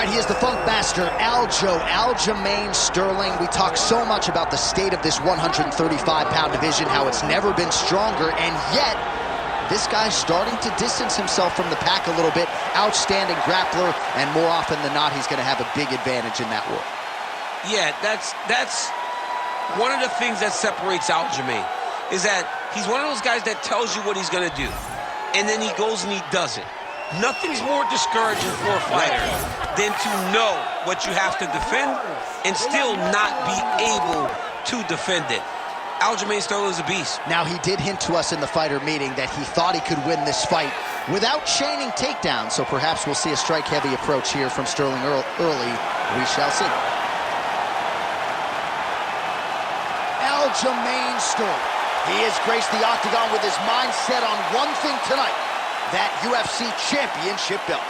right, he is the Funk Master, Aljamain Sterling. We talk so much about the state of this 135-pound division, how it's never been stronger, and yet this guy's starting to distance himself from the pack a little bit. Outstanding grappler, and more often than not, he's going to have a big advantage in that war. Yeah, that's one of the things that separates Aljamain, is that he's one of those guys that tells you what he's going to do, and then he goes and he does it. Nothing's more discouraging for a fighter than to know what you have to defend and still not be able to defend it. Aljamain Sterling is a beast. Now, he did hint to us in the fighter meeting that he thought he could win this fight without chaining takedowns, so perhaps we'll see a strike-heavy approach here from Sterling early. We shall see. Aljamain Sterling. He has graced the octagon with his mind set on one thing tonight: that UFC championship belt.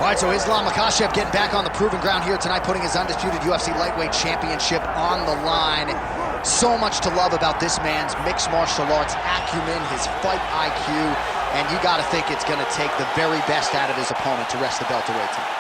All right, so Islam Makhachev getting back on the proven ground here tonight, putting his undisputed UFC lightweight championship on the line. So much to love about this man's mixed martial arts acumen, his fight IQ, and you got to think it's going to take the very best out of his opponent to wrest the belt away tonight.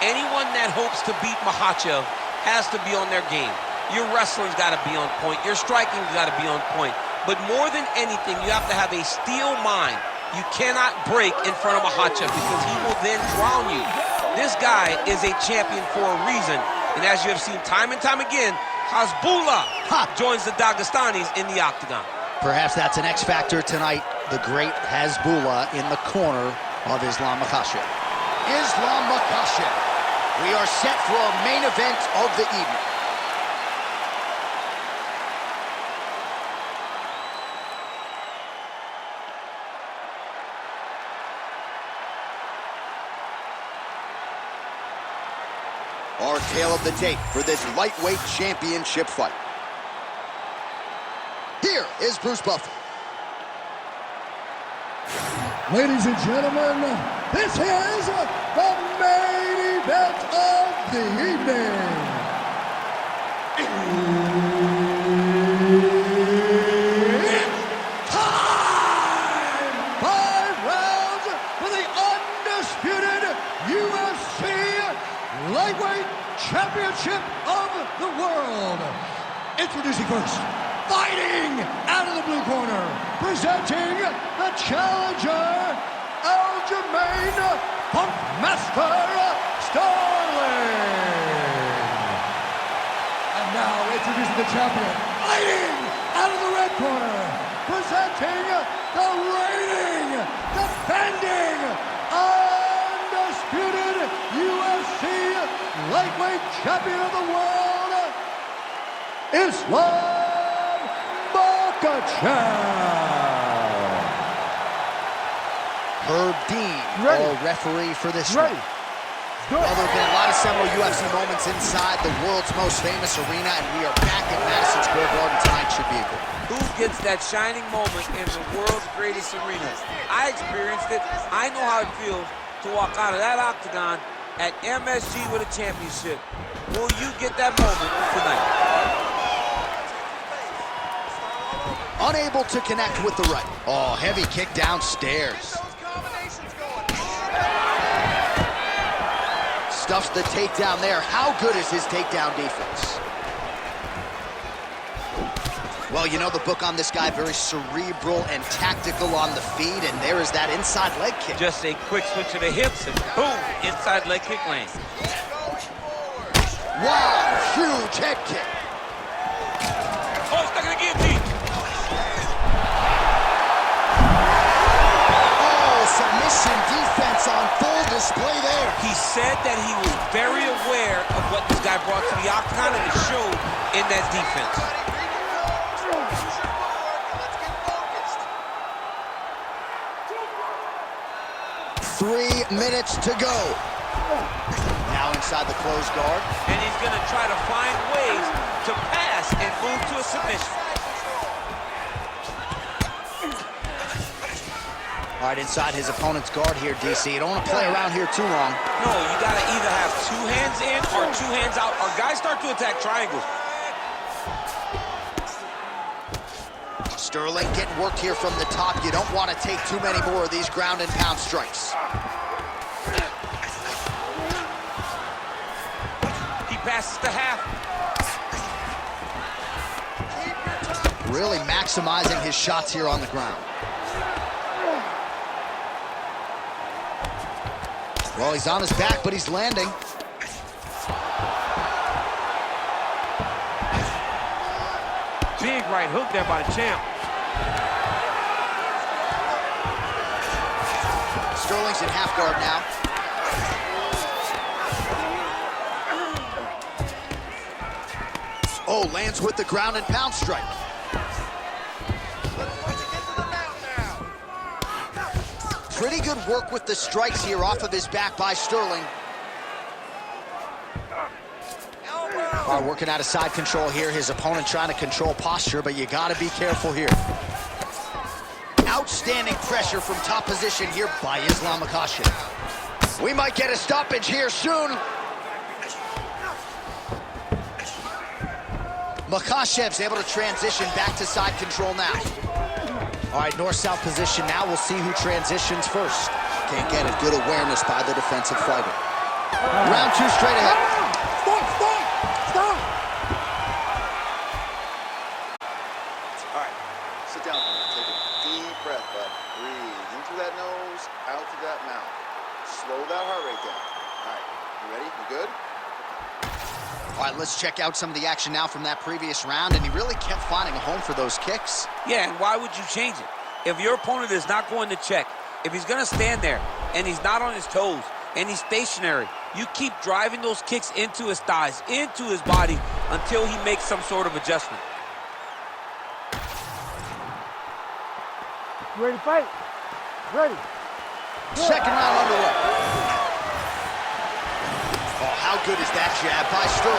Anyone that hopes to beat Makhachev has to be on their game. Your wrestling's got to be on point. Your striking's got to be on point. But more than anything, you have to have a steel mind. You cannot break in front of Makhachev because he will then drown you. This guy is a champion for a reason. And as you have seen time and time again, Hasbullah joins the Dagestanis in the octagon. Perhaps that's an X factor tonight. The great Hasbullah in the corner of Islam Makhachev. Islam Makhachev. We are set for our main event of the evening. Our tale of the tape for this lightweight championship fight. Here is Bruce Buffer. Ladies and gentlemen, this is the main event of the evening. It's time! 5 rounds for the undisputed UFC lightweight championship of the world. Introducing first, fighting out of the blue corner, presenting the challenger, Aljamain Funk Master Sterling. And now introducing the champion, fighting out of the red corner, presenting the reigning, defending, undisputed UFC lightweight champion of the world, Islam Makhachev. Herb Dean, our referee for this one. Well, there have been a lot of seminal UFC moments inside the world's most famous arena, and we are back at Madison Square Garden tonight. Should be a good one. Who gets that shining moment in the world's greatest arena? I experienced it. I know how it feels to walk out of that octagon at MSG with a championship. Will you get that moment tonight? Unable to connect with the right. Oh, heavy kick downstairs. Stuffs the takedown there. How good is his takedown defense? Well, you know the book on this guy, very cerebral and tactical on the feet, and there is that inside leg kick. Just a quick switch of the hips and boom, inside leg kick lane. Wow, huge head kick. Oh, stuck in the guillotine. Oh, submission defense on full display there. He said that he was very aware of what this guy brought to the octagon, and it showed in that defense. 3 minutes to go. Now inside the closed guard. And he's going to try to find ways to pass and move to a submission. All right, inside his opponent's guard here, DC. You don't want to play around here too long. No, you got to either have 2 hands in or 2 hands out, or guys start to attack triangles. Sterling getting worked here from the top. You don't want to take too many more of these ground and pound strikes. He passes to half. Really maximizing his shots here on the ground. Well, he's on his back, but he's landing. Big right hook there by the champ. Sterling's in half guard now. Oh, lands with the ground and pound strike. Pretty good work with the strikes here off of his back by Sterling. All right, working out of side control here. His opponent trying to control posture, but you got to be careful here. Outstanding pressure from top position here by Islam Makhachev. We might get a stoppage here soon. Makhachev's able to transition back to side control now. All right, north-south position now. We'll see who transitions first. Can't get it. Good awareness by the defensive fighter. Round 2 straight ahead. Stop! All right, sit down for me. Take a deep breath, bud. Breathe into that nose, out to that mouth. Slow that heart rate down. All right, you ready? You good? All right, let's check out some of the action now from that previous round, and he really kept finding a home for those kicks. Yeah, and why would you change it? If your opponent is not going to check, if he's going to stand there and he's not on his toes and he's stationary, you keep driving those kicks into his thighs, into his body, until he makes some sort of adjustment. You ready to fight? Ready. Second round underway. Oh, how good is that jab by Sterling?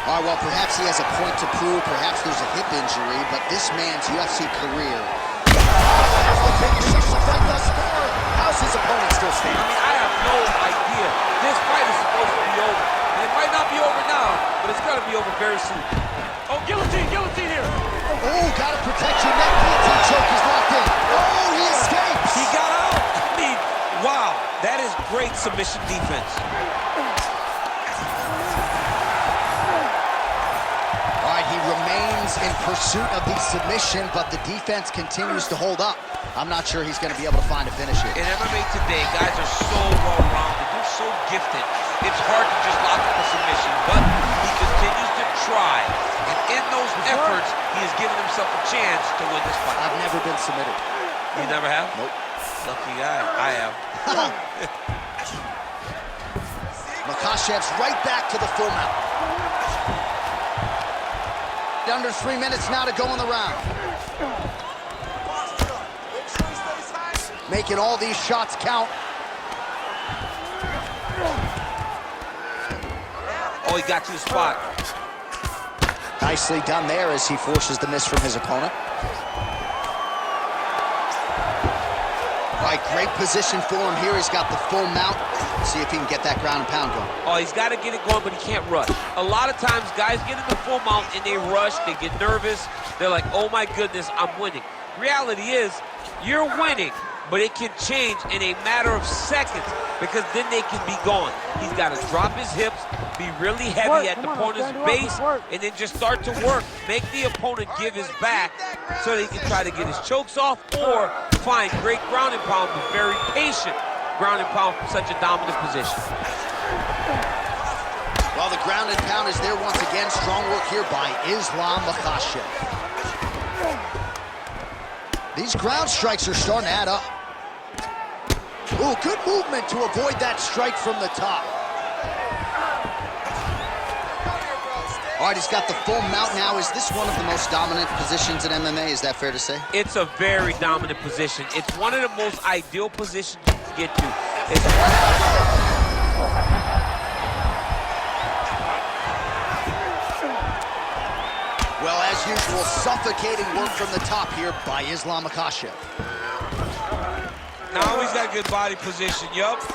All right, well, perhaps he has a point to prove. Perhaps there's a hip injury, but this man's UFC career. How's his opponent still I standing? mean, I have no idea. This fight is supposed to be over. And it might not be over now, but it's got to be over very soon. Oh, guillotine here. Oh, gotta protect your neck. Guillotine choke is locked in. Oh, he escapes. He got out. I mean, wow, that is great submission defense. All right, he remains in pursuit of the submission, but the defense continues to hold up. I'm not sure he's going to be able to find a finish here. In MMA today, guys are so well-rounded. They're so gifted. It's hard to just lock up a submission, but he continues to try. And in those efforts, he has given himself a chance to win this fight. I've never been submitted. You never have? Nope. Lucky guy. I have. Makhachev's right back to the full mount. Under 3 minutes now to go in the round. Making all these shots count. Oh, he got to the spot. Nicely done there as he forces the miss from his opponent. All right, great position for him here. He's got the full mount. See if he can get that ground and pound going. Oh, he's got to get it going, but he can't rush. A lot of times, guys get in the full mount and they rush, they get nervous. They're like, oh my goodness, I'm winning. Reality is, you're winning, but it can change in a matter of seconds because then they can be gone. He's got to drop his hips, be really heavy at the opponent's base, and then just start to work. Make the opponent give his back so that he can try to get his chokes off or find great ground and pound, but very patient ground and pound from such a dominant position. Well, the ground and pound is there once again. Strong work here by Islam Makhachev. These ground strikes are starting to add up. Ooh, good movement to avoid that strike from the top. All right, he's got the full mount now. Is this one of the most dominant positions in MMA? Is that fair to say? It's a very dominant position. It's one of the most ideal positions you can get to. Well, as usual, suffocating work from the top here by Islam Makhachev. Now he's got good body position, yup. All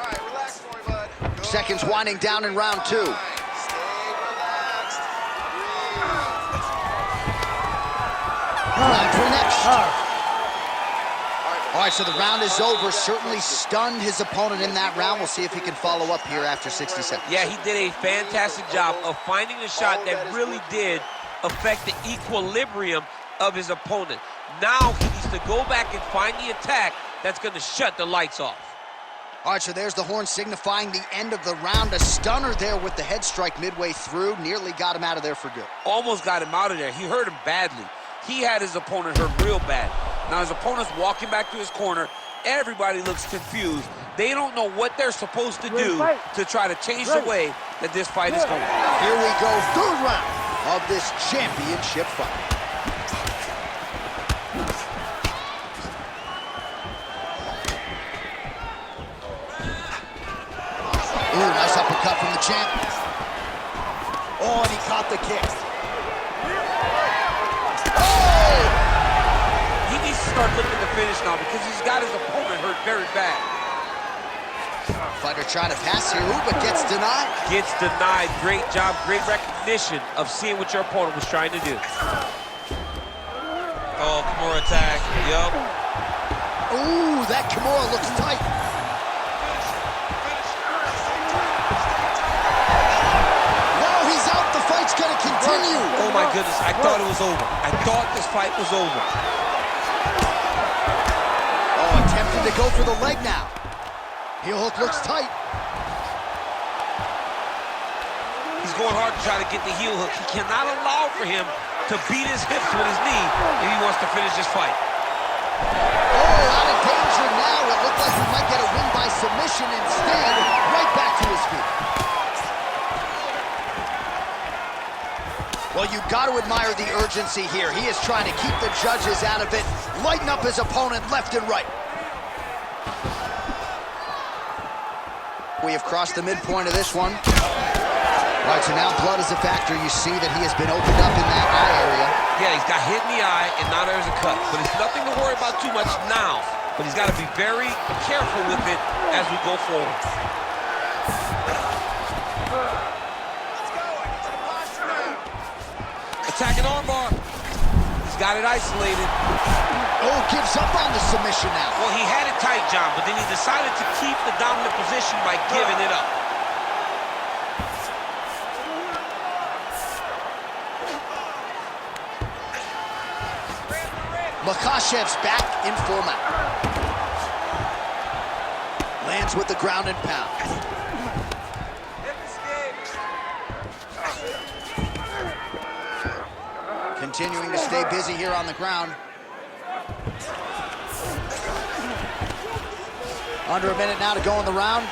right, relax for me, bud. Go. Seconds winding down in round 2. Stay relaxed. Breathe. Round 3 next. All right, so the round is over. Certainly stunned his opponent in that round. We'll see if he can follow up here after 60 seconds. Yeah, he did a fantastic job of finding a shot that really did affect the equilibrium of his opponent. Now he needs to go back and find the attack that's going to shut the lights off. All right, so there's the horn signifying the end of the round. A stunner there with the head strike midway through. Nearly got him out of there for good. Almost got him out of there. He hurt him badly. He had his opponent hurt real bad. Now his opponent's walking back to his corner. Everybody looks confused. They don't know what they're supposed to do to try to change the way that this fight is going. Here we go, third round of this championship fight. Ooh, nice uppercut from the champ. Oh, and he caught the kick. Oh! He needs to start looking to finish now because he's got his opponent hurt very bad. Fighter trying to pass here, ooh, but gets denied. Gets denied. Great job, great recognition of seeing what your opponent was trying to do. Oh, Kimura attack, yup. Ooh, that Kimura looks tight. Wow, he's out, the fight's gonna continue. Oh my goodness, I thought it was over. I thought this fight was over. Oh, attempting to go for the leg now. Heel hook looks tight. He's going hard to try to get the heel hook. He cannot allow for him to beat his hips with his knee if he wants to finish this fight. Oh, out of danger now. It looked like he might get a win by submission. Instead, right back to his feet. Well, you've got to admire the urgency here. He is trying to keep the judges out of it, lighten up his opponent left and right. We have crossed the midpoint of this one. All right, so now blood is a factor. You see that he has been opened up in that eye area. Yeah, he's got hit in the eye, and now there's a cut. But it's nothing to worry about too much now. But he's got to be very careful with it as we go forward. Attacking armbar. He's got it isolated. Oh, gives up on the submission now. Well, he had it tight, John, but then he decided to keep the dominant position by giving it up. Makhachev's back in full mount. Lands with the ground and pound. Continuing to stay busy here on the ground. Under a minute now to go in the round.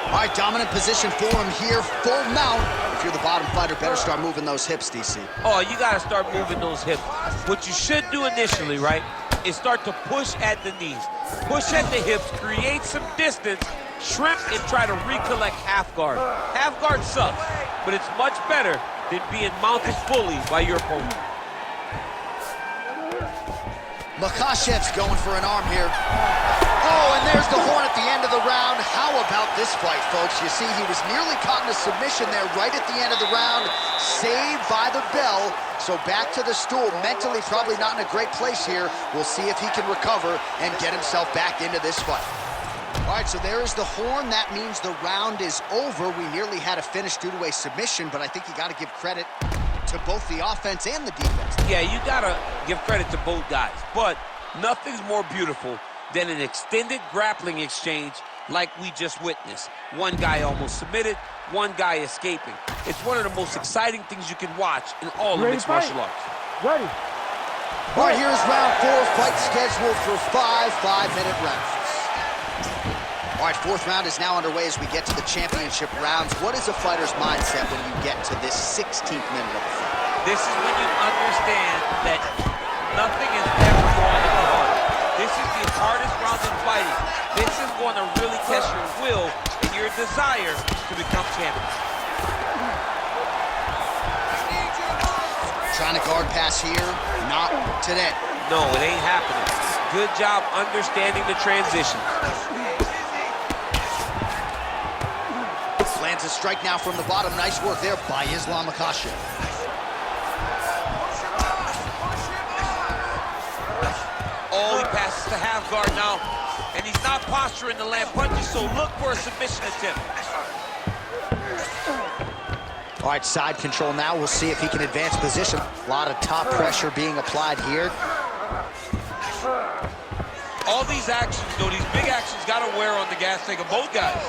All right, dominant position for him here, full mount. If you're the bottom fighter, better start moving those hips, DC. Oh, you got to start moving those hips. What you should do initially, right, is start to push at the knees. Push at the hips, create some distance, shrimp, and try to recollect half guard. Half guard sucks, but it's much better than being mounted fully by your opponent. Makhachev's going for an arm here. Oh, and there's the horn at the end of the round. How about this fight, folks? You see, he was nearly caught in a submission there right at the end of the round. Saved by the bell. So back to the stool. Mentally probably not in a great place here. We'll see if he can recover and get himself back into this fight. All right, so there is the horn. That means the round is over. We nearly had a finish due to a submission, but I think you got to give credit to both the offense and the defense. Yeah, you got to give credit to both guys, but nothing's more beautiful than an extended grappling exchange like we just witnessed. One guy almost submitted, one guy escaping. It's one of the most exciting things you can watch in all of mixed martial arts. Ready. All right, here's round 4, fight scheduled for 5 5-minute rounds. All right, fourth round is now underway as we get to the championship rounds. What is a fighter's mindset when you get to this 16th minute of the fight? This is when you understand that nothing is ever going to be hard. This is the hardest round in fighting. This is going to really test your will and your desire to become champion. Trying to guard pass here, not today. No, it ain't happening. Good job understanding the transition. Lands a strike now from the bottom. Nice work there by Islam Makhachev. Oh, he passes to half guard now. And he's not posturing to land punches, so look for a submission attempt. All right, side control now. We'll see if he can advance position. A lot of top pressure being applied here. All these actions, though, these big actions got to wear on the gas tank of both guys.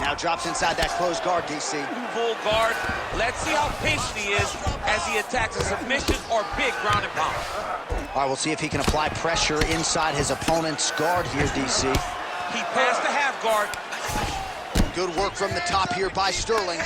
Now drops inside that closed guard, DC. Full guard. Let's see how patient he is as he attacks a submission or big ground and pound. All right, we'll see if he can apply pressure inside his opponent's guard here, DC. He passed the half guard. Good work from the top here by Sterling.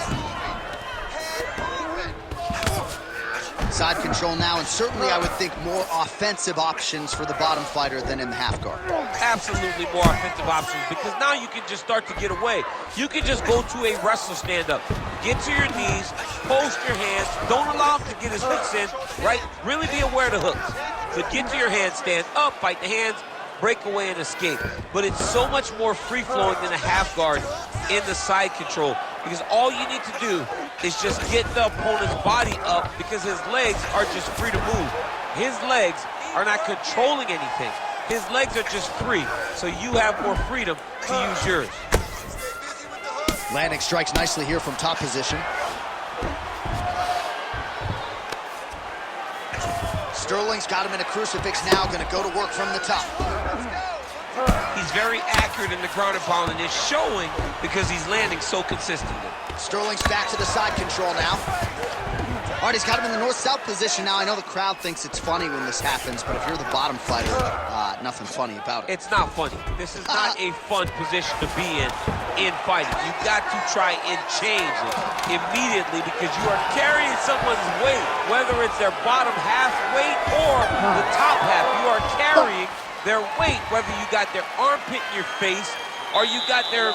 Side control now, and certainly I would think more offensive options for the bottom fighter than in the half guard. Absolutely more offensive options, because now you can just start to get away. You can just go to a wrestler stand-up. Get to your knees, post your hands, don't allow him to get his hooks in, right? Really be aware of the hooks. So get to your hands, stand up, fight the hands, break away and escape. But it's so much more free-flowing than a half guard in the side control, because all you need to do is just get the opponent's body up, because his legs are just free to move. His legs are not controlling anything. His legs are just free, so you have more freedom to use yours. Landing strikes nicely here from top position. Sterling's got him in a crucifix now, gonna go to work from the top. He's very accurate in the ground and pound, and it's showing because he's landing so consistently. Sterling's back to the side control now. All right, he's got him in the north-south position now. I know the crowd thinks it's funny when this happens, but if you're the bottom fighter, nothing funny about it. It's not funny. This is not a fun position to be in fighting. You've got to try and change it immediately, because you are carrying someone's weight, whether it's their bottom half weight or the top half. You are carrying their weight, whether you got their armpit in your face or you got their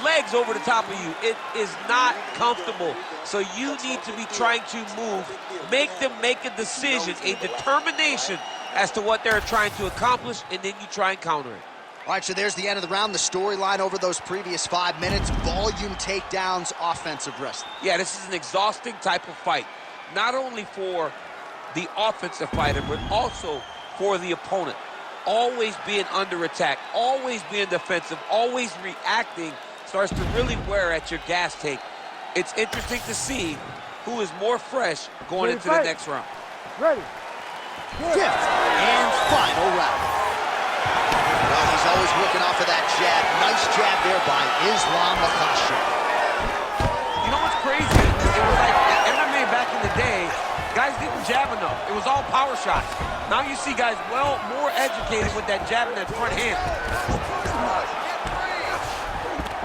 legs over the top of you. It is not comfortable. So you need to be trying to move, make them make a decision, a determination as to what they're trying to accomplish, and then you try and counter it. All right, so there's the end of the round. The storyline over those previous 5 minutes, volume takedowns, offensive wrestling. Yeah, this is an exhausting type of fight, not only for the offensive fighter, but also for the opponent. Always being under attack, always being defensive, always reacting starts to really wear at your gas tank. It's interesting to see who is more fresh going into the next round. Ready. Fifth and final round. Well, he's always working off of that jab. Nice jab there by Islam Makhachev. You know what's crazy? It was like MMA back in the day, guys didn't jab enough. It was all power shots. Now you see guys more educated with that jab in that front hand.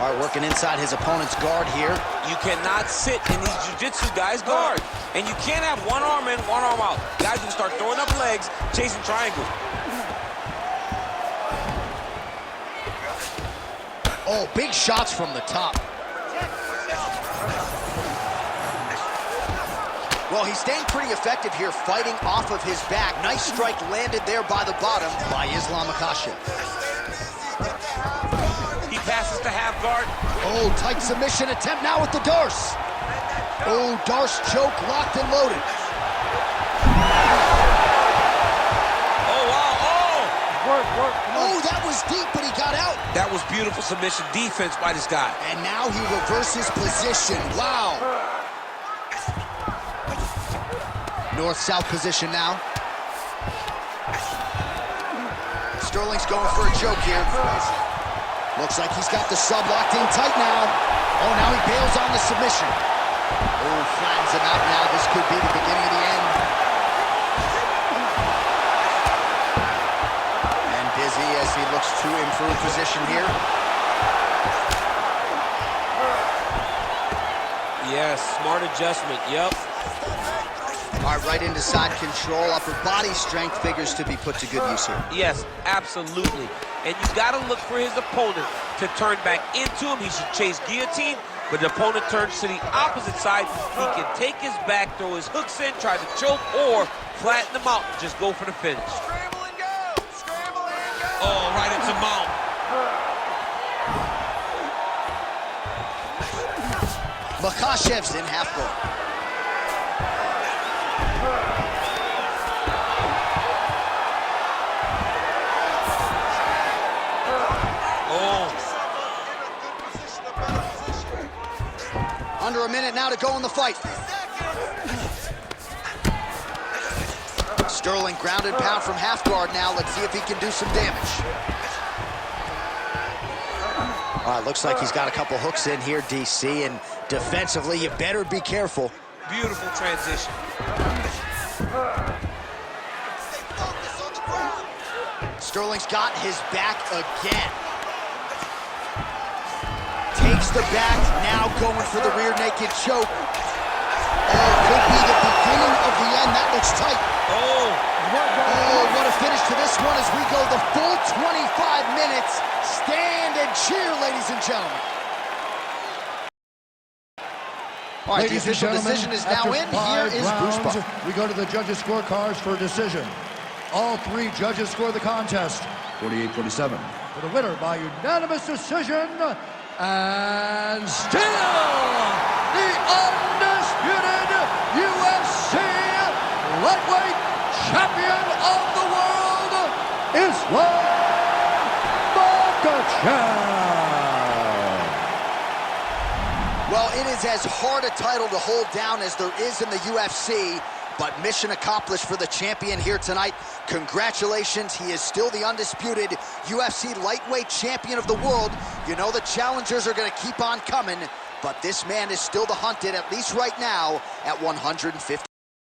All right, working inside his opponent's guard here. You cannot sit in these jiu-jitsu guys' guard. And you can't have one arm in, one arm out. Guys will start throwing up legs, chasing triangles. Oh, big shots from the top. Well, he's staying pretty effective here, fighting off of his back. Nice strike landed there by the bottom by Islam Makhachev. He passes to half guard. Oh, tight submission attempt now with the Darce. Oh, Darce choke locked and loaded. Oh, wow, oh! Work. Oh, that was deep, but he got out. That was beautiful submission defense by this guy. And now he reverses position. Wow. North-south position now. Sterling's going for a choke here. Looks like he's got the sub locked in tight now. Oh, now he bails on the submission. Oh, flattens him out now. This could be the beginning of the end. And looks to improve position here. Yes, smart adjustment, yep. All right, right into side control. Upper body strength figures to be put to good use here. Yes, absolutely. And you got to look for his opponent to turn back into him. He should chase guillotine, but the opponent turns to the opposite side. He can take his back, throw his hooks in, try to choke, or flatten him out and just go for the finish. Scramble and go! Scramble and go! Oh, right into mount. Makhachev's in half guard. Under a minute now to go in the fight. Sterling grounded pound from half guard now. Let's see if he can do some damage. All right, looks like he's got a couple hooks in here, DC, and defensively, you better be careful. Beautiful transition. Sterling's got his back again. Takes the back, now going for the rear naked choke. Oh, could be the beginning of the end. That looks tight. Oh, what a finish to this one as we go the full 25 minutes. Stand and cheer, ladies and gentlemen. All right, Ladies the official and gentlemen, decision is now in. Here is Bruce rounds, Buffer. we go to the judges' scorecards for a decision. All three judges score the contest 48-47. For the winner by unanimous decision, and still the undisputed UFC lightweight champion of the world, Islam Makhachev. Well, it is as hard a title to hold down as there is in the UFC, but mission accomplished for the champion here tonight. Congratulations, he is still the undisputed UFC lightweight champion of the world. You know the challengers are going to keep on coming, but this man is still the hunted, at least right now, at 150.